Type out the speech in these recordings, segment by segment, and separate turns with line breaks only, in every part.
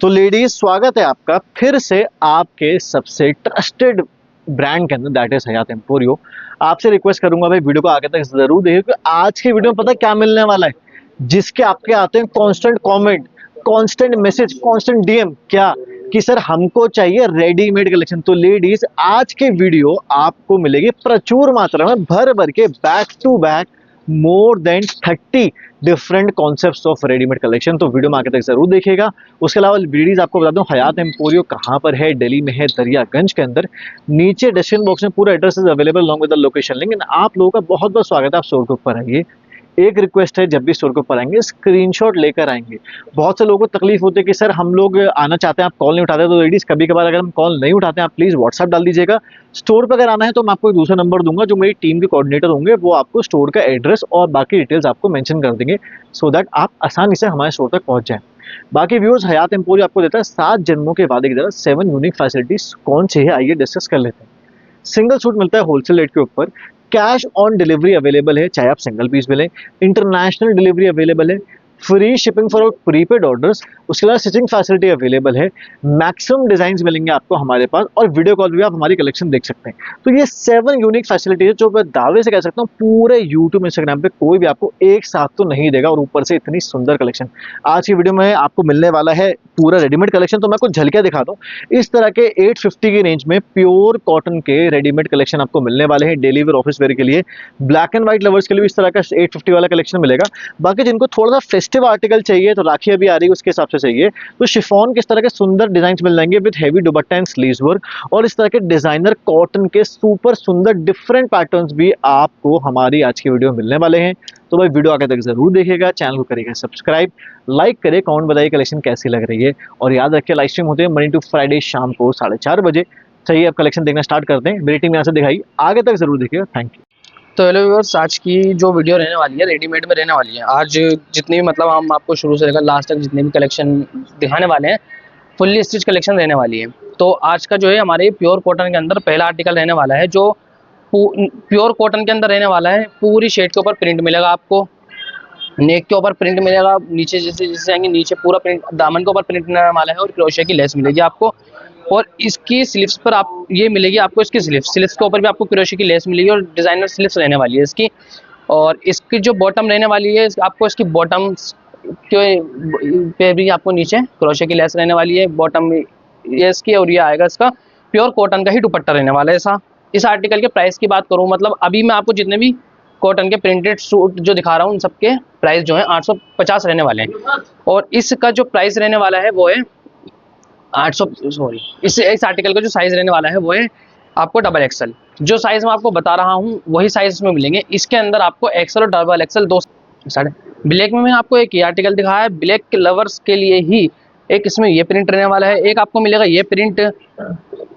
तो लेडीज, स्वागत है आपका फिर से आपके सबसे ट्रस्टेड ब्रांड के अंदर, दैट इज हयात एम्पोरियो। आपसे रिक्वेस्ट करूंगा भाई, वीडियो को आगे तक जरूर देखिए, क्योंकि आज के वीडियो में पता है क्या मिलने वाला है। जिसके आपके आते हैं constant comment, constant message, constant DM, क्या कि सर हमको चाहिए रेडीमेड कलेक्शन। तो लेडीज, आज के वीडियो आपको मिलेगी प्रचुर मात्रा में, भर भर के, back to back more than 30 different concepts of readymade collection. तो वीडियो में आगे तक जरूर देखिएगा। उसके अलावा लेडीज, आपको बता दूं हयात एम्पोरियो कहां पर है, दिल्ली में है, दरियागंज के अंदर। नीचे डिस्क्रिप्शन बॉक्स में पूरा address is available along with the location link. आप लोगों का बहुत बहुत स्वागत है, आप स्टोर के ऊपर आइए। एक रिक्वेस्ट है, जब भी स्टोर के ऊपर आएंगे स्क्रीनशॉट लेकर आएंगे। बहुत से लोगों को तकलीफ होती है कि सर हम लोग आना चाहते हैं, आप कॉल नहीं उठाते। तो लेडीज, कभी कभार अगर हम कॉल नहीं उठाते हैं, आप प्लीज व्हाट्सएप डाल दीजिएगा। स्टोर पर अगर आना है तो मैं आपको एक दूसरा नंबर दूंगा, जो मेरी टीम के कोऑर्डिनेटर होंगे, वो आपको स्टोर का एड्रेस और बाकी डिटेल्स आपको मेंशन कर देंगे, सो दैट आप आसानी से हमारे स्टोर तक पहुंच जाएं। बाकी व्यूअर्स, हयात एम्पोरियो आपको देता है 7 जन्मों के वादे की तरह 7 यूनिक फैसिलिटीज। कौन सी है, आइए डिस्कस कर लेते हैं। सिंगल सूट मिलता है होलसेल रेट के ऊपर। कैश ऑन डिलीवरी अवेलेबल है, चाहे आप सिंगल पीस मिले। इंटरनेशनल डिलीवरी अवेलेबल है। Free shipping for prepaid orders. उसके अलावा स्टिचिंग फैसिलिटी अवेलेबल है। मैक्सिमम डिजाइन मिलेंगे आपको हमारे पास, और वीडियो कॉल भी आप हमारी कलेक्शन देख सकते हैं। तो ये 7 यूनिक फैसिलिटी है, जो मैं दावे से कह सकता हूँ पूरे यूट्यूब इंस्टाग्राम पे कोई भी आपको एक साथ तो नहीं देगा। और ऊपर से इतनी सुंदर कलेक्शन आज की वीडियो में आपको मिलने वाला है, पूरा रेडीमेड कलेक्शन। तो मैं कुछ झलकियां दिखा दूं। इस तरह के 850 की रेंज में प्योर कॉटन के रेडीमेड कलेक्शन आपको मिलने वाले हैं डेली वेयर, ऑफिस वेयर के लिए। ब्लैक एंड व्हाइट लवर्स के लिए इस तरह का 850 वाला कलेक्शन मिलेगा। बाकी जिनको थोड़ा सा फेस्टिव आर्टिकल चाहिए, तो राखी अभी आ रही है, उसके हिसाब से चाहिए तो शिफॉन के इस तरह के सुंदर डिजाइन मिल जाएंगे with heavy dupatta and sleeves work. और इस तरह के डिजाइनर कॉटन के सुपर सुंदर डिफरेंट पैटर्न्स भी आपको हमारी आज की वीडियो में मिलने वाले हैं। तो भाई वीडियो आगे तक जरूर देखिएगा, चैनल को करिएगा सब्सक्राइब, लाइक करें, कमेंट बताइए कलेक्शन कैसी लग रही है। और याद रखिए, लाइव स्ट्रीम होते हैं मंडे टू फ्राइडे शाम को 4:30 बजे। चलिए अब कलेक्शन देखना स्टार्ट करते हैं। मेरी टीम यहाँ से दिखाई, आगे तक जरूर देखिएगा। Thank you.
तो हेलो व्यूअर्स, आज की जो वीडियो रहने वाली है रेडीमेड में रहने वाली है। आज जितनी भी मतलब हम आपको शुरू से लेकर लास्ट तक जितने भी कलेक्शन दिखाने वाले हैं, फुल्ली स्टिच कलेक्शन रहने वाली है। तो आज का जो है हमारे प्योर कॉटन के अंदर पहला आर्टिकल रहने वाला है, जो प्योर कॉटन के अंदर रहने वाला है। पूरी शेड के ऊपर प्रिंट मिलेगा आपको, नेक के ऊपर प्रिंट मिलेगा, नीचे जैसे जैसे आएंगे नीचे पूरा प्रिंट, दामन के ऊपर प्रिंट रहने वाला है, और क्रोशिया की लेस मिलेगी आपको। और इसकी स्लीव्स पर आप ये मिलेगी आपको, इसकी स्लीव्स के ऊपर भी आपको क्रोशिया की लेस मिलेगी, और डिजाइनर स्लीव्स रहने वाली है इसकी। और इसकी जो बॉटम रहने वाली है, आपको इसकी बॉटम के पे भी आपको नीचे क्रोशिया की लेस रहने वाली है। बॉटम ये इसकी, और ये आएगा इसका प्योर कॉटन का ही दुपट्टा रहने वाला है ऐसा। इस आर्टिकल के प्राइस की बात करूँ, मतलब अभी मैं आपको जितने भी कॉटन के प्रिंटेड सूट जो दिखा रहा हूँ, उन सबके प्राइस जो है 850 रहने वाले हैं। और इसका जो प्राइस रहने वाला है वो है 800, सॉरी, इस आर्टिकल का जो साइज रहने वाला है वो है आपको डबल एक्सल। जो साइज मैं आपको बता रहा हूँ वही साइज इसमें मिलेंगे। इसके अंदर आपको एक्सल और डबल एक्सल दो साढ़े। ब्लैक में मैं आपको एक ये आर्टिकल दिखाया है, ब्लैक के लवर्स के लिए ही। एक इसमें ये प्रिंट रहने वाला है, एक आपको मिलेगा ये प्रिंट,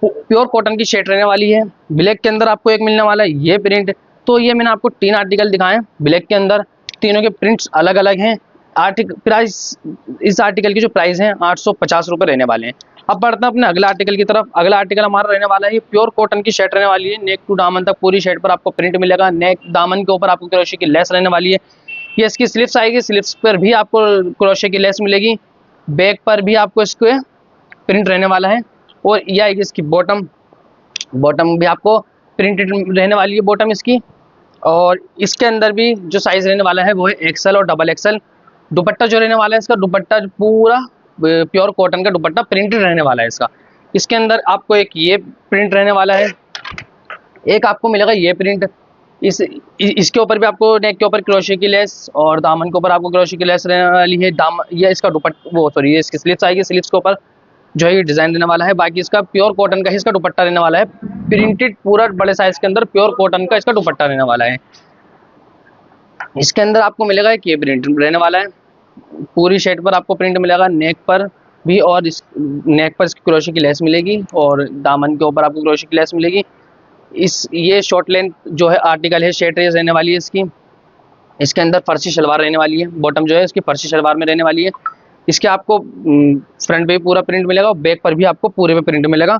प्योर कॉटन की शर्ट रहने वाली है। ब्लैक के अंदर आपको एक मिलने वाला है ये प्रिंट। तो ये मैंने आपको 3 आर्टिकल दिखाए ब्लैक के अंदर, तीनों के प्रिंट्स अलग अलग हैं। प्राइस, इस आर्टिकल की जो प्राइस है 850 रुपये रहने वाले हैं। अब बढ़ते हैं अपने अगला आर्टिकल की तरफ। अगला आर्टिकल हमारा रहने वाला है प्योर कॉटन की शर्ट रहने वाली है। नेक टू दामन तक पूरी शर्ट पर आपको प्रिंट मिलेगा। नेक दामन के ऊपर आपको क्रोशिया की लेस रहने वाली है। ये इसकी स्लीव्स आएगी, स्लीव्स पर भी आपको क्रोशिया की लेस मिलेगी। बैक पर भी आपको इसके प्रिंट रहने वाला है। और यह आएगी इसकी बॉटम, बॉटम भी आपको प्रिंटेड रहने वाली है बॉटम इसकी। और इसके अंदर भी जो साइज रहने वाला है वो है एक्सल और डबल एक्सल। दुपट्टा जो रहने वाला है इसका, दुपट्टा पूरा प्योर कॉटन का दुपट्टा प्रिंटेड रहने वाला है इसका। इसके अंदर आपको एक ये प्रिंट रहने वाला है, एक आपको मिलेगा ये प्रिंट। इसके ऊपर भी आपको नेक के ऊपर क्रोशिया की लेस, और दामन के ऊपर आपको क्रोशिया की लेस रहने वाली है। ये इसका दुपट्टा, वो सॉरी, ये इसकी स्लीव्स आएगी। स्लीव्स के ऊपर जो है ये डिजाइन रहने वाला है। बाकी इसका प्योर कॉटन का ही इसका दुपट्टा रहने वाला है, प्रिंटेड पूरा बड़े साइज के अंदर प्योर कॉटन का इसका दुपट्टा रहने वाला है। इसके अंदर आपको मिलेगा एक ये प्रिंट रहने वाला है, पूरी शर्ट पर आपको प्रिंट मिलेगा, नेक पर भी, और इस नेक पर इसकी क्रोशिया की लेस मिलेगी, और दामन के ऊपर आपको क्रोशिया की लेस मिलेगी। ये शॉर्ट लेंथ जो है आर्टिकल है, शर्ट रेस रहने वाली है इसकी। इसके अंदर फर्सी शलवार रहने वाली है, बॉटम जो है इसकी फर्सी शलवार में रहने वाली है। इसके आपको फ्रंट पे भी पूरा प्रिंट मिलेगा, और बैक पर भी आपको पूरे पे प्रिंट मिलेगा।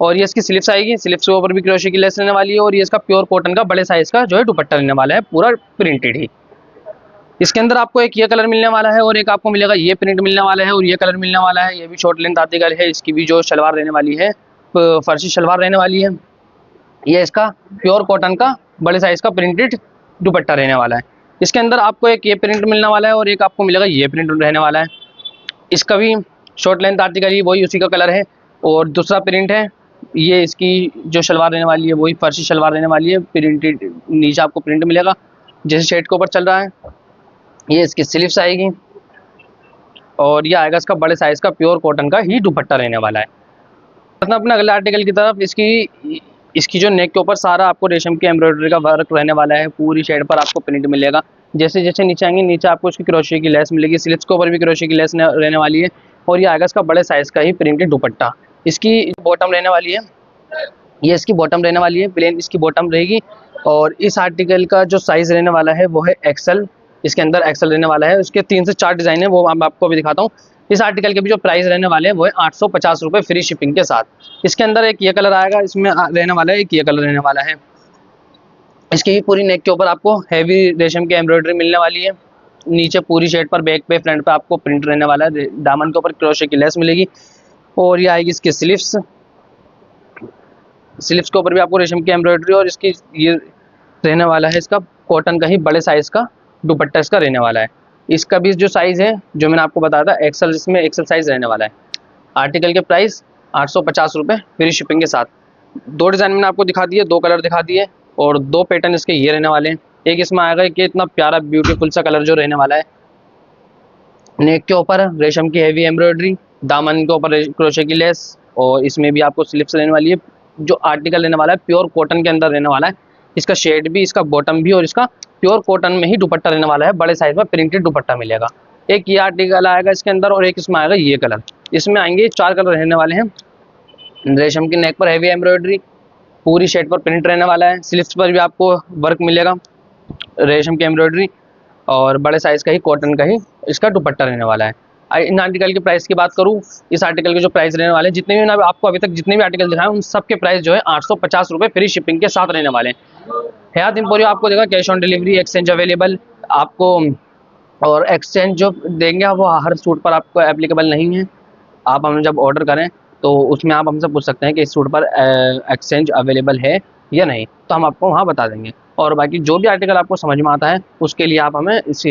और ये इसकी स्लीव्स आएगी, स्लीव्स के ऊपर भी क्रोशिया की लेस रहने वाली है। और ये इसका प्योर कॉटन का बड़े साइज का जो है दुपट्टा रहने वाला है, पूरा प्रिंटेड ही। इसके अंदर आपको एक ये कलर मिलने वाला है और एक आपको मिलेगा ये प्रिंट मिलने वाला है और ये कलर मिलने वाला है। ये भी शॉर्ट लेंथ आर्टिकल है। इसकी भी जो शलवार रहने वाली है फर्शी शलवार रहने वाली है। ये इसका प्योर कॉटन का बड़े साइज का प्रिंटेड दुपट्टा रहने वाला है। इसके अंदर आपको एक ये प्रिंट मिलने वाला है और एक आपको मिलेगा ये प्रिंट रहने वाला है। इसका भी शॉर्ट लेंथ आर्टिकल ही वही उसी का कलर है और दूसरा प्रिंट है। ये इसकी जो शलवार रहने वाली है वही फर्शी शलवार रहने वाली है। प्रिंटेड नीचे आपको प्रिंट मिलेगा जैसे शर्ट के ऊपर चल रहा है। ये इसकी स्लीव्स आएगी और ये आएगा इसका बड़े साइज का प्योर कॉटन का ही दुपट्टा रहने वाला है। अपना अगले आर्टिकल की तरफ इसकी जो नेक के ऊपर सारा आपको रेशम की एम्ब्रॉयडरी का वर्क रहने वाला है। पूरी शर्ट पर आपको प्रिंट मिलेगा। जैसे जैसे नीचे आएंगे नीचे आपको इसकी क्रोशिया की लेस मिलेगी। स्लीव्स के ऊपर भी क्रोशिया की लेस रहने वाली है और ये आएगा इसका बड़े साइज का ही प्रिंटेड दुपट्टा। इसकी बॉटम रहने वाली है। ये इसकी बॉटम रहने वाली है, प्लेन इसकी बॉटम रहेगी। और इस आर्टिकल का जो साइज रहने वाला है वो है एक्सल। इसके अंदर एक्सल रहने वाला है। उसके 3 से 4 डिज़ाइन है, वो मैं आपको अभी दिखाता हूँ। इस आर्टिकल के भी जो प्राइस रहने वाले हैं वो है 850 रुपये फ्री शिपिंग के साथ। इसके अंदर एक ये कलर आएगा, इसमें रहने वाला है एक ये कलर रहने वाला है। इसकी भी पूरी नेक के ऊपर आपको हैवी रेशम की एम्ब्रॉयडरी मिलने वाली है। नीचे पूरी शर्ट पर बैक पे फ्रंट पे आपको प्रिंट रहने वाला है। दामन के ऊपर क्रोशे की लेस मिलेगी और ये आएगी इसकी स्लीव्स के ऊपर भी आपको रेशम की एम्ब्रॉयडरी और इसकी ये रहने वाला है इसका कॉटन का ही बड़े साइज का दुपट्टा इसका रहने वाला है। इसका भी जो साइज़ है जो मैंने आपको बताया था एक्सल, इसमें एक्सल साइज़ रहने वाला है। आर्टिकल के प्राइस 850 रुपये फ्री शिपिंग के साथ। 2 डिज़ाइन मैंने आपको दिखा दिए, 2 कलर दिखा दिए और 2 पैटर्न इसके ये रहने वाले हैं। एक इसमें आएगा कि इतना प्यारा ब्यूटीफुल सा कलर जो रहने वाला है। नेक के ऊपर रेशम की हैवी एम्ब्रॉयडरी, दामन के ऊपर क्रोशे की लेस और इसमें भी आपको स्लिप्स रहने वाली है। जो आर्टिकल रहने वाला है प्योर कॉटन के अंदर रहने वाला है। इसका शेड भी, इसका बॉटम भी और इसका प्योर कॉटन में ही दुपट्टा रहने वाला है। बड़े साइज में प्रिंटेड दुपट्टा मिलेगा। एक ये आर्टिकल आएगा इसके अंदर और एक इसमें आएगा ये कलर। इसमें आएंगे 4 कलर रहने वाले हैं। रेशम की नेक पर हैवी एम्ब्रॉयडरी, पूरी शर्ट पर प्रिंट रहने वाला है। स्लीव्स पर भी आपको वर्क मिलेगा रेशम की एम्ब्रॉयडरी और बड़े साइज का ही कॉटन का ही इसका दुपट्टा रहने वाला है। इन आर्टिकल के प्राइस की बात करूँ, इस आर्टिकल के जो प्राइस रहने वाले हैं, जितने भी मैंने आपको अभी तक जितने भी आर्टिकल दिखाए उन सब के प्राइस जो है 850 रुपये फ्री शिपिंग के साथ रहने वाले हैं। हयात एम्पोरियो आपको देगा cash on delivery, exchange available आपको। और एक्सचेंज जो देंगे वो हर सूट पर आपको एप्लीकेबल नहीं है। आप हमें जब ऑर्डर करें तो उसमें आप हमसे पूछ सकते हैं कि इस सूट पर एक्सचेंज अवेलेबल है या नहीं, तो हम आपको वहाँ बता देंगे। और बाकी जो भी आर्टिकल आपको समझ में आता है उसके लिए आप हमें इस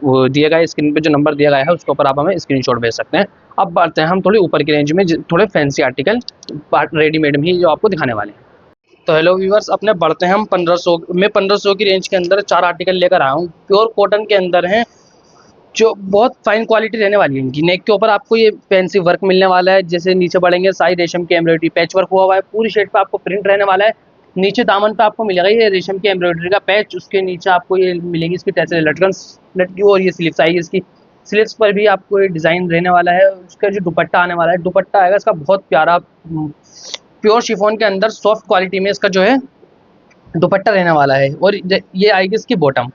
वो दिए गए स्क्रीन पे जो नंबर दिया गया है उसके ऊपर आप हमें स्क्रीनशॉट भेज सकते हैं। अब बढ़ते हैं हम थोड़ी ऊपर की रेंज में, थोड़े फैंसी आर्टिकल रेडीमेड में ही जो आपको दिखाने वाले हैं। तो हेलो व्यूवर्स, अपने बढ़ते हैं हम 1500 की रेंज के अंदर 4 आर्टिकल लेकर आया हूँ। प्योर कॉटन के अंदर हैं जो बहुत फाइन क्वालिटी रहने वाली है। इनकी नेक के ऊपर आपको ये फैंसी वर्क मिलने वाला है। जैसे नीचे बढ़ेंगे साई रेशम की एम्ब्रॉयडरी पैच वर्क हुआ है। पूरी शर्ट पे आपको प्रिंट रहने वाला है। नीचे दामन पे आपको मिलेगा ये रेशम की एम्ब्रॉयडरी का पैच। उसके नीचे आपको ये मिलेंगी इसकी टैसल लटकी और ये स्लीव्स आएगी। इसकी स्लीव्स पर भी आपको ये डिज़ाइन रहने वाला है। उसका जो दुपट्टा आने वाला है, दुपट्टा आएगा इसका बहुत प्यारा प्योर शिफॉन के अंदर सॉफ्ट क्वालिटी में इसका जो है दुपट्टा रहने वाला है। और ये आएगी इसकी बॉटम,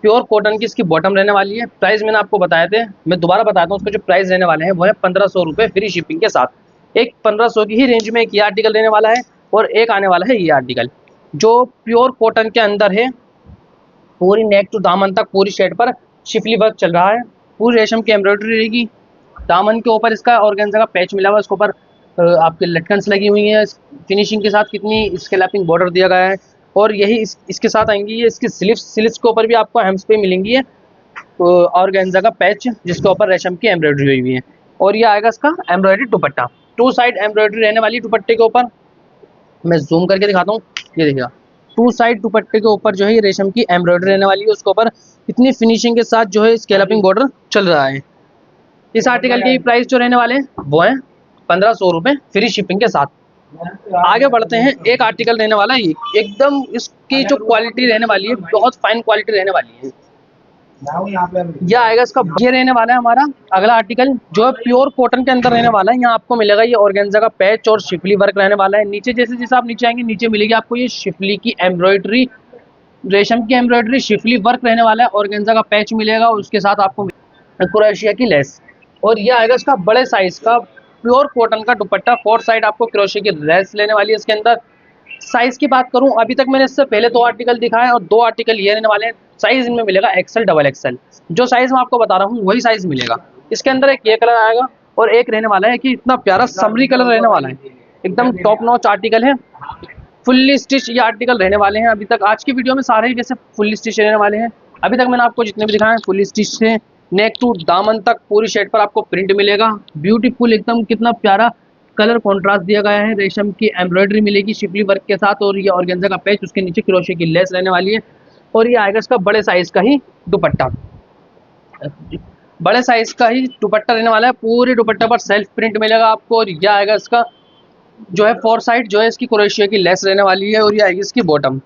प्योर कॉटन की इसकी बॉटम रहने वाली है। प्राइस मैंने आपको बताए थे, मैं दोबारा बताता हूँ। उसके जो प्राइस रहने वाले हैं वो है 1500 रुपये फ्री शिपिंग के साथ। एक 1500 की ही रेंज में एक ये आर्टिकल रहने वाला है और एक आने वाला है ये आर्टिकल जो प्योर कॉटन के अंदर है। पूरी नेक टू दामन तक पूरी शर्ट पर शिफली वर्क चल रहा है। पूरी रेशम की एम्ब्रॉयडरी रहेगी। दामन के ऊपर इसका ऑर्गेन्जा का पैच मिला हुआ है। इसके ऊपर आपके लटकन्स लगी हुई हैं। फिनिशिंग के साथ कितनी स्कैलपिंग बॉर्डर दिया गया है। और यही इसके साथ आएंगी ये इसकी स्लीव्स के ऊपर भी आपको हेम्स पे मिलेंगी है ऑर्गेन्जा का पैच जिसके ऊपर रेशम की एम्ब्रॉयडरी हुई हुई है। और ये आएगा इसका एम्ब्रॉयडरी दुपट्टा, 2 साइड एम्ब्रॉयडरी रहने वाली दुपट्टे के ऊपर। मैं जूम करके दिखाता हूँ, ये देखिएगा 2 साइड दुपट्टे के ऊपर जो है ये रेशम की एम्ब्रॉयडरी रहने वाली है। उसके ऊपर इतनी फिनिशिंग के साथ जो है स्कैलपिंग बॉर्डर चल रहा है। इस आर्टिकल के प्राइस जो रहने वाले हैं वो है 1500 रुपये फ्री शिपिंग के साथ। आगे बढ़ते हैं, एक आर्टिकल रहने वाला है ये एकदम, इसकी जो क्वालिटी रहने वाली है बहुत फाइन क्वालिटी रहने वाली है। यह आएगा इसका, ये रहने वाला है हमारा अगला आर्टिकल जो है प्योर कॉटन के अंदर रहने वाला है। यहाँ आपको मिलेगा ये ऑर्गेन्जा का पैच और शिफली वर्क रहने वाला है। नीचे जैसे जैसे आप नीचे आएंगे नीचे मिलेगी आपको ये शिफली की एम्ब्रॉयडरी, रेशम की एम्ब्रॉयडरी, शिफली वर्क रहने वाला है। ऑर्गेन्जा का पैच मिलेगा और उसके साथ आपको क्रोशिया की लेस। और ये आएगा इसका बड़े साइज का प्योर कॉटन का दुपट्टा। 4 साइड आपको क्रोशिया की लेस लेने वाली है इसके अंदर। साइज की बात करूं, अभी तक मैंने इससे पहले 2 आर्टिकल दिखाए और 2 आर्टिकल ये रहने वाले हैं। साइज इनमें मिलेगा एक्सेल डबल एक्सेल। जो साइज मैं आपको बता रहा हूँ वही साइज मिलेगा। इसके अंदर एक ये कलर आएगा और एक रहने वाला है कि इतना प्यारा समरी कलर रहने वाला है, एकदम टॉप नॉच आर्टिकल है। फुल्ली स्टिच ये आर्टिकल रहने वाले हैं। अभी तक आज की वीडियो में सारे ही वैसे फुल्ली स्टिच रहने वाले हैं। अभी तक मैंने आपको जितने भी दिखाए हैं फुल्ली स्टिच से नेक टू दामन तक पूरी शर्ट पर आपको प्रिंट मिलेगा। ब्यूटीफुल एकदम, कितना प्यारा कलर कॉन्ट्रास्ट दिया गया है। रेशम की एम्ब्रॉयडरी मिलेगी शिपली वर्क के साथ और ये ऑर्गेन्जा का पैच, उसके नीचे क्रोशे की लेस रहने वाली है। और ये आएगा इसका बड़े साइज का ही दुपट्टा, बड़े साइज का ही दुपट्टा रहने वाला है। पूरे दुपट्टे पर सेल्फ प्रिंट मिलेगा आपको। और यह आएगा इसका जो है फोर साइड जो है इसकी क्रोशिया की लेस रहने वाली है। और ये आएगी इसकी बॉटम।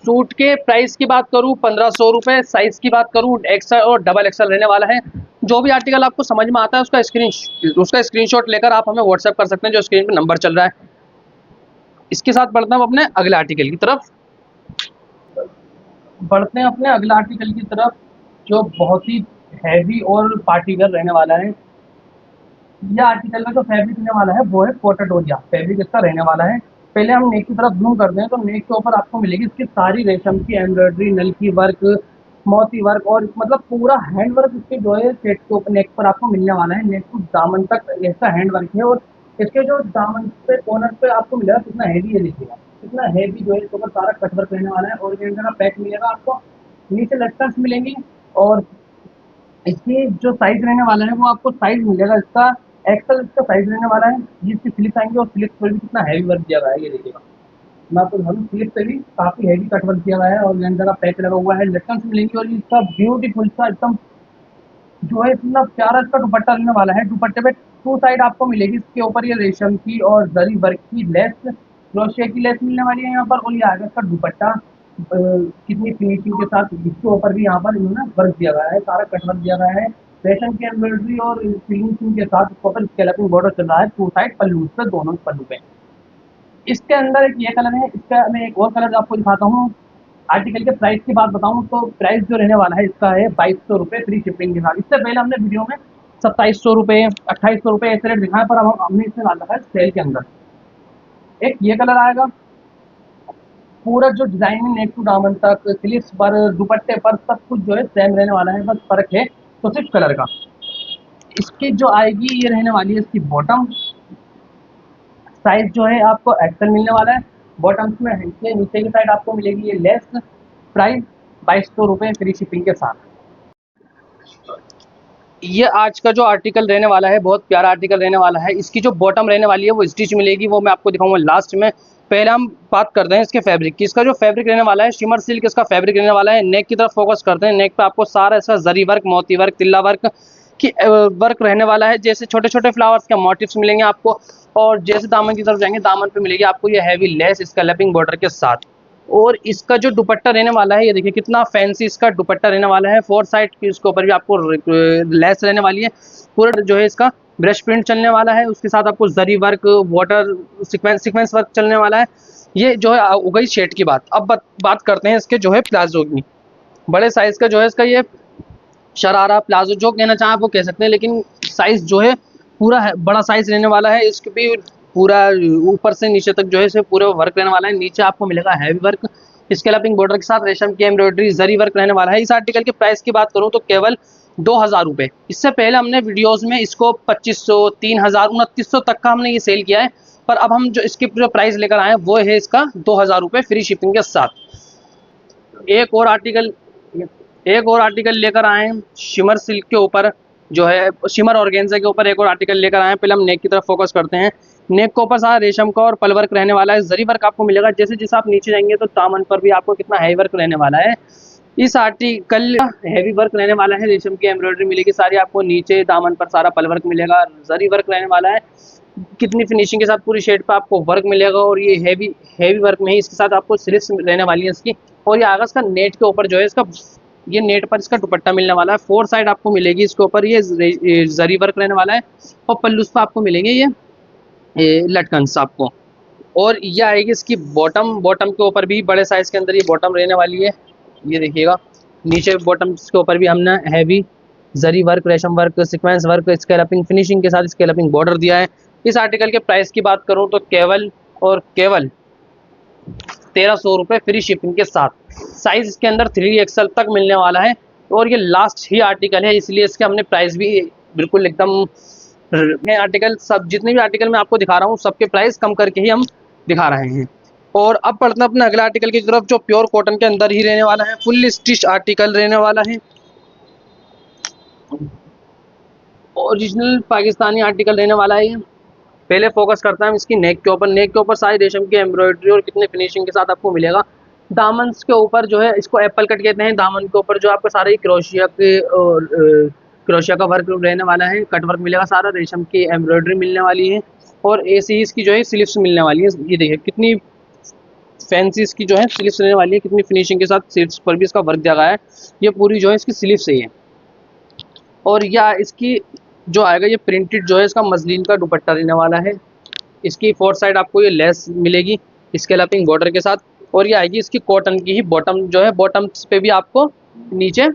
सूट के प्राइस की बात करूं 1500 रुपये, साइज की बात करूं एक्सएल और डबल एक्सएल रहने वाला है। जो भी आर्टिकल आपको समझ में आता है उसका स्क्रीनशॉट लेकर आप हमें व्हाट्सएप कर सकते हैं, जो स्क्रीन पे नंबर चल रहा है। इसके साथ बढ़ते हैं अपने अगले आर्टिकल की तरफ, जो बहुत ही हैवी और पार्टी वेयर रहने वाला है। यह आर्टिकल में जो फैब्रिक रहने वाला है वो है पोटाडोरिया फैब्रिक इसका रहने वाला है। पहले हम नेक की तरफ जूम करते हैं तो नेक के ऊपर आपको मिलेगी इसकी सारी रेशम की एम्ब्रॉयडरी, नलकी वर्क, मोती वर्क और मतलब पूरा हैंड वर्क इसके जो है सेट के ऊपर नेक पर आपको मिलने वाला है। नेक टू दामन तक इसका हैंड वर्क है। और इसके जो दामन पे कॉर्नर पे आपको मिलेगा कितना हैवी है, देखिएगा कितना हैवी जो है इसके ऊपर सारा कट वर्क रहने वाला है। और ये का पैक मिलेगा आपको, नीचे लटकन मिलेंगी। और इसकी जो साइज रहने वाला है वो आपको साइज मिलेगा इसका एक्सल इसका साइज रहने वाला है। जिसकी स्लिप आएंगे और स्लिप पर भी कितना हैवी वर्क दिया गया है, ये देखिएगा। मैं आपको दिखा दूँ, स्लिप पे भी काफी हैवी कट वर्क दिया गया है और लेंथ का पैच लगा हुआ है। लटकन मिलेंगी और इसका ब्यूटीफुल सा एकदम जो है इतना प्यारा इसका दुपट्टा रहने वाला है। दुपट्टे पे टू साइड आपको मिलेगी, इसके ऊपर ये रेशम की और जरी वर्क की लेस, क्रोशिया की लेस मिलने वाली है यहाँ पर। और ये आगे इसका दुपट्टा कितनी फिनिशिंग के साथ, इसके ऊपर भी यहाँ पर इन्होंने वर्क दिया गया है, सारा कट वर्क दिया गया है। रेशम की एम्ब्रॉयडरी और फिनिशिंग के साथ इसके ऊपर स्केलपिंग बॉर्डर चल रहा है टू साइड पल्लू पे, दोनों पल्लू पे। इसके अंदर एक ये कलर है, इसका मैं एक और कलर आपको दिखाता हूँ। आर्टिकल के प्राइस की बात बताऊं तो प्राइस जो रहने वाला है इसका है 2200 रुपये फ्री शिपिंग के साथ। इससे पहले हमने वीडियो में 2700 रुपये 2800 रुपये ऐसे रेट दिखाया, पर अब हमने इसे डाल रखा है सेल के अंदर। एक ये कलर आएगा, पूरा जो डिजाइन है नेक टू दामन तक स्लीव्स पर दुपट्टे पर सब कुछ जो है सेम रहने वाला है, बस फर्क है तो सिर्फ कलर का। इसकी जो आएगी ये रहने वाली है इसकी बॉटम। साइज जो है आपको एक्सेल मिलने वाला है। बॉटम्स में नीचे की साइड आपको मिलेगी ये लेस। प्राइस 2200 रुपये फ्री शिपिंग के साथ। ये आज का जो आर्टिकल रहने वाला है बहुत प्यारा आर्टिकल रहने वाला है। इसकी जो बॉटम रहने वाली है वो स्टिच मिलेगी, वो मैं आपको दिखाऊंगा लास्ट में। पहले हम बात करते हैं इसके फैब्रिक की। इसका जो फैब्रिक रहने वाला है शिमर सिल्क इसका फैब्रिक रहने वाला है। नेक की तरफ फोकस करते हैं। नेक पे आपको सारा इसका जरी वर्क, मोती वर्क, तिल्ला वर्क की वर्क रहने वाला है। जैसे छोटे छोटे फ्लावर्स के मोटिव्स मिलेंगे आपको। और जैसे दामन की तरफ जाएंगे दामन पे मिलेगी आपको ये हैवी लेस स्कैलपिंग बॉर्डर के साथ। और इसका जो दुपट्टा रहने वाला है ये देखिए कितना फैंसी इसका दुपट्टा रहने वाला है। फोर साइड की इसके ऊपर भी आपको लेस रहने वाली है। पूरा जो है इसका ब्रश प्रिंट चलने वाला है, उसके साथ आपको जरी वर्क, वाटर सीक्वेंस वर्क चलने वाला है। ये जो है हो गई शेड की बात। अब बात करते हैं इसके जो है प्लाजो की। बड़े साइज का जो है इसका ये शरारा प्लाजो जो कहना चाहें आप वो कह सकते हैं, लेकिन साइज जो है पूरा है, बड़ा साइज रहने वाला है। इसके भी पूरा ऊपर से नीचे तक जो है इसे पूरा वर्क रहने वाला है। नीचे आपको मिलेगा हैवी वर्क स्कैलपिंग बॉर्डर के साथ रेशम की एम्ब्रॉयडरी जरी वर्क रहने वाला है। इस आर्टिकल के प्राइस की बात करूं तो केवल 2000 रुपये। इससे पहले हमने वीडियोस में इसको 2500, 3000, 2900 तक का हमने ये सेल किया है, पर अब हम जो इसकी जो प्राइस लेकर आए हैं वो है इसका 2000 रुपये फ्री शिपिंग के साथ। एक और आर्टिकल लेकर आए हैं शिमर सिल्क के ऊपर, जो है शिमर ऑर्गेन्जा के ऊपर एक और आर्टिकल लेकर आए हैं। पहले हम नेक की तरफ फोकस करते हैं। नेक के ऊपर सारा रेशम का और पल वर्क रहने वाला है। जरी वर्क आपको मिलेगा। जैसे जैसे आप नीचे जाएंगे तो दामन पर भी आपको कितना हैवी वर्क रहने वाला है। इस आर्टिकल हैवी वर्क रहने वाला है। रेशम की एम्ब्रॉयडरी मिलेगी सारी आपको। नीचे दामन पर सारा पल वर्क मिलेगा, जरी वर्क रहने वाला है। कितनी फिनिशिंग के साथ पूरी शेड पे आपको वर्क मिलेगा। और ये हैवी वर्क में ही इसके साथ आपको स्लिप्स रहने वाली है इसकी। और ये आगे इसका नेट के ऊपर जो है इसका ये नेट पर इसका दुपट्टा मिलने वाला है। फोर साइड आपको मिलेगी इसके ऊपर ये जरी वर्क रहने वाला है। और पल्लूस पे आपको मिलेंगे ये लटकन्स आपको। और ये आएगी इसकी बॉटम। बॉटम के ऊपर भी बड़े साइज के अंदर ये बॉटम रहने वाली है। ये देखिएगा नीचे बॉटम के ऊपर भी हमने हैवी जरी वर्क, रेशम work, sequence work, scalloping finishing के साथ स्कैलपिंग बॉर्डर दिया है। इस आर्टिकल के प्राइस की बात करूं तो केवल और केवल 1300 रुपये फ्री शिपिंग के साथ। साइज इसके अंदर 3XL तक मिलने वाला है और ये लास्ट ही आर्टिकल है, इसलिए इसके हमने प्राइस भी बिल्कुल एकदम आर्टिकल सब जितने भी आर्टिकल मैं आपको दिखा रहा हूँ सबके प्राइस कम करके ही हम दिखा रहे हैं। और अब पढ़ते हैं अपने अगला आर्टिकल की तरफ, जो प्योर कॉटन के अंदर ही रहने वाला है, फुल स्टिच आर्टिकल रहने वाला है, ओरिजिनल पाकिस्तानी आर्टिकल रहने वाला है। पहले फोकस करता है हम इसकी नेक के ऊपर। नेक के ऊपर सारी रेशम की एम्ब्रॉयडरी और कितने फिनिशिंग के साथ आपको मिलेगा। दामन के ऊपर जो है इसको एप्पल कट कहते हैं। दामन के ऊपर जो आपको सारे क्रोशिया के और क्रोशिया का वर्क रहने वाला है, कट वर्क मिलेगा, सारा रेशम की एम्ब्रॉयडरी मिलने वाली है और ऐसे ही इसकी जो है स्लीव्स मिलने वाली है। ये देखिए कितनी फैंसी इसकी जो है स्लीव्स रहने वाली है, कितनी फिनिशिंग के साथ स्लीव्स पर भी इसका वर्क दिया गया है। ये पूरी जो है इसकी स्लीव्स ही है। और या इसकी जो आएगा ये प्रिंटेड जो है इसका मसलिन का दुपट्टा रहने वाला है। इसकी फोर्थ साइड आपको ये लेस मिलेगी स्कैलपिंग बॉर्डर के साथ और ये आएगी इसकी कॉटन की ही बॉटम जो है, बॉटम पे भी आपको नीचे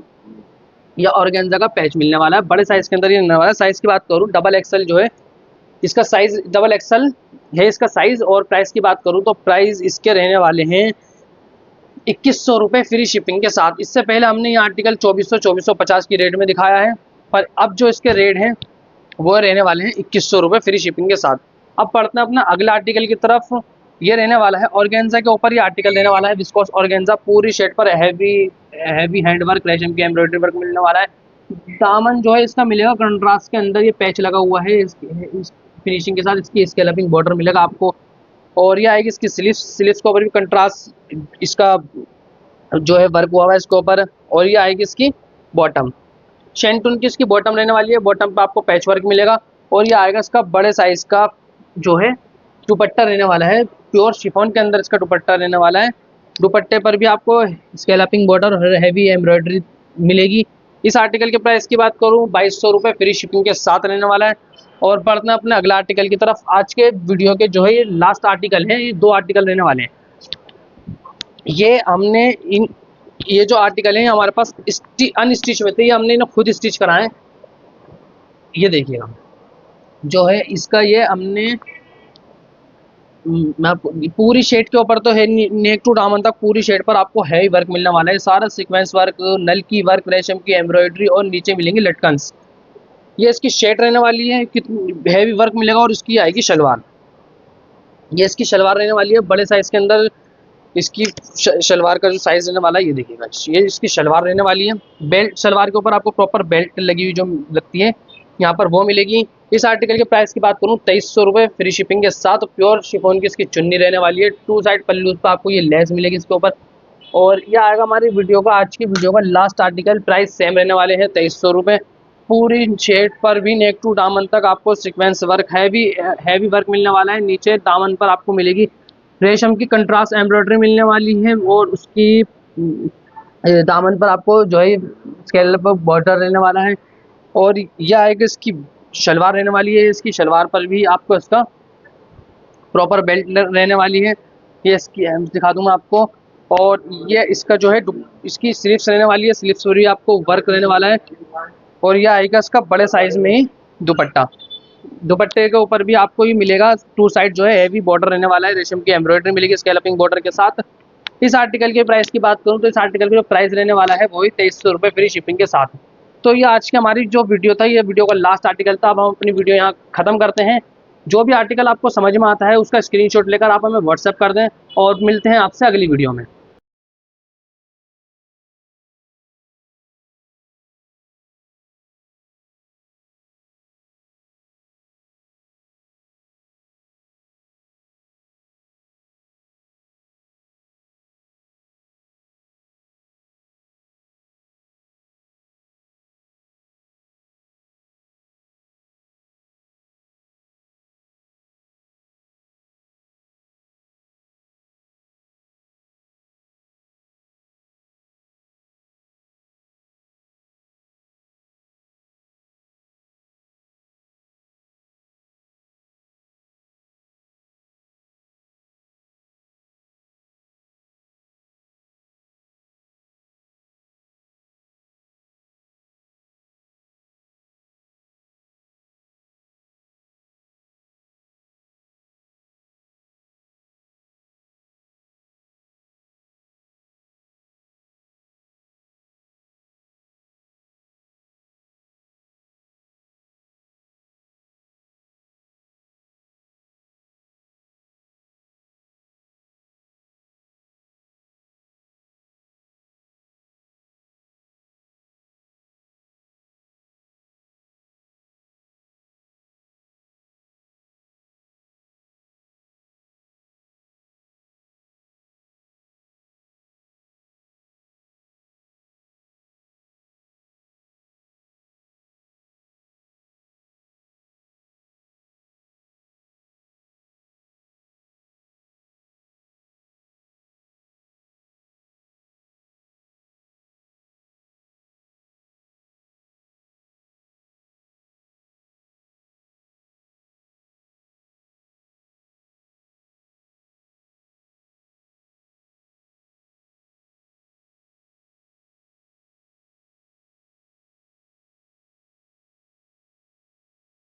या ऑर्गेन्जा का पैच मिलने वाला है। बड़े साइज के अंदर ये मिलने वाला है। साइज की बात करूँ डबल एक्सल जो है इसका साइज, डबल एक्सल है इसका साइज। और प्राइस की बात करूँ तो प्राइस इसके रहने वाले हैं 2100 रुपये फ्री शिपिंग के साथ। इससे पहले हमने ये आर्टिकल 2450 की रेट में दिखाया है, पर अब जो इसके रेट हैं वो रहने वाले हैं 2100 रुपये फ्री शिपिंग के साथ। अब पढ़ते हैं अपना अगला आर्टिकल की तरफ। ये रहने वाला है ऑर्गेन्जा के ऊपर, ये आर्टिकल रहने वाला है विस्कोस ऑर्गेन्जा। पूरी शर्ट पर हैवी हैंडवर्क रेशम की एम्ब्रॉयडरी वर्क मिलने वाला है। दामन जो है इसका मिलेगा कंट्रास्ट के अंदर, ये पैच लगा हुआ है इस फिनिशिंग के साथ। इसकी स्केलपिंग बॉर्डर मिलेगा आपको और ये आएगी इसकी स्लीव्स के ऊपर भी कंट्रास्ट इसका जो है वर्क हुआ है इसके ऊपर। और ये आएगी इसकी बॉटम, शेंटून की इसकी बॉटम रहने वाली है। बॉटम पे आपको पैच वर्क मिलेगा और ये आएगा इसका बड़े साइज का जो है दुपट्टा रहने वाला है। प्योर शिफॉन के अंदर इसका दुपट्टा रहने वाला है। दुपट्टे पर भी आपको स्केलपिंग बॉर्डर और हैवी एम्ब्रॉयडरी मिलेगी। इस आर्टिकल के प्राइस की बात करूँ 2200 रुपये फ्री शिपिंग के साथ रहने वाला है। और बढ़ते हैं अपने अगला आर्टिकल की तरफ। आज के वीडियो के जो है ये लास्ट आर्टिकल है, ये 2 आर्टिकल रहने वाले हैं। ये हमने ये जो आर्टिकल है हमारे पास अनस्टिच में थे, ये हमने इन्हें खुद स्टिच कराए। ये देखिएगा जो है इसका ये हमने पूरी शेड के ऊपर तो है नेक टू दामन तक पूरी शेड पर आपको हैवी वर्क मिलने वाला है। सारा सीक्वेंस वर्क, नल की वर्क, रेशम की एम्ब्रॉयडरी और नीचे मिलेंगे लटकन्स। ये इसकी शेड रहने वाली है, कितनी हैवी वर्क मिलेगा। और इसकी आएगी शलवार, ये इसकी शलवार रहने वाली है बड़े साइज के अंदर। इसकी शलवार का जो साइज रहने वाला है ये देखिएगा, ये इसकी शलवार रहने वाली है। बेल्ट, शलवार के ऊपर आपको प्रॉपर बेल्ट लगी हुई जो लगती है यहाँ पर वो मिलेगी। इस आर्टिकल के प्राइस की बात करूँ 2300 रुपये फ्री शिपिंग के साथ। प्योर शिफॉन की इसकी चुन्नी रहने वाली है। 2 साइड पल्लू पर आपको ये लेस मिलेगी इसके ऊपर। और ये आएगा हमारी वीडियो का, आज की वीडियो का लास्ट आर्टिकल। प्राइस सेम रहने वाले हैं 2300 रुपये। पूरी शेड पर भी नेक टू दामन तक आपको सीक्वेंस वर्क, हैवी वर्क मिलने वाला है। नीचे दामन पर आपको मिलेगी रेशम की कंट्रास्ट एम्ब्रॉयडरी मिलने वाली है और उसकी दामन पर आपको जो है स्केलप बॉर्डर रहने वाला है। और यह आएगा इसकी शलवार रहने वाली है। इसकी शलवार पर भी आपको इसका प्रॉपर बेल्ट रहने वाली है। ये इसकी दिखा दूंगा आपको। और ये इसका जो है इसकी स्लीव्स रहने वाली है, स्लीव्स पर भी आपको वर्क रहने वाला है। और यह आएगा इसका बड़े साइज में ही दुपट्टा। दुपट्टे के ऊपर भी आपको ये मिलेगा 2 साइड जो है हैवी बॉर्डर रहने वाला है, रेशम की एम्ब्रॉयडरी मिलेगी स्कैलपिंग बॉर्डर के साथ। इस आर्टिकल के प्राइस की बात करूँ तो इस आर्टिकल का जो प्राइस रहने वाला है वही 2300 रुपये फ्री शिपिंग के साथ। तो ये आज की हमारी जो वीडियो था, ये वीडियो का लास्ट आर्टिकल था। अब हम अपनी वीडियो यहाँ खत्म करते हैं। जो भी आर्टिकल आपको समझ में आता है उसका स्क्रीनशॉट लेकर आप हमें व्हाट्सएप कर दें और मिलते हैं आपसे अगली वीडियो में।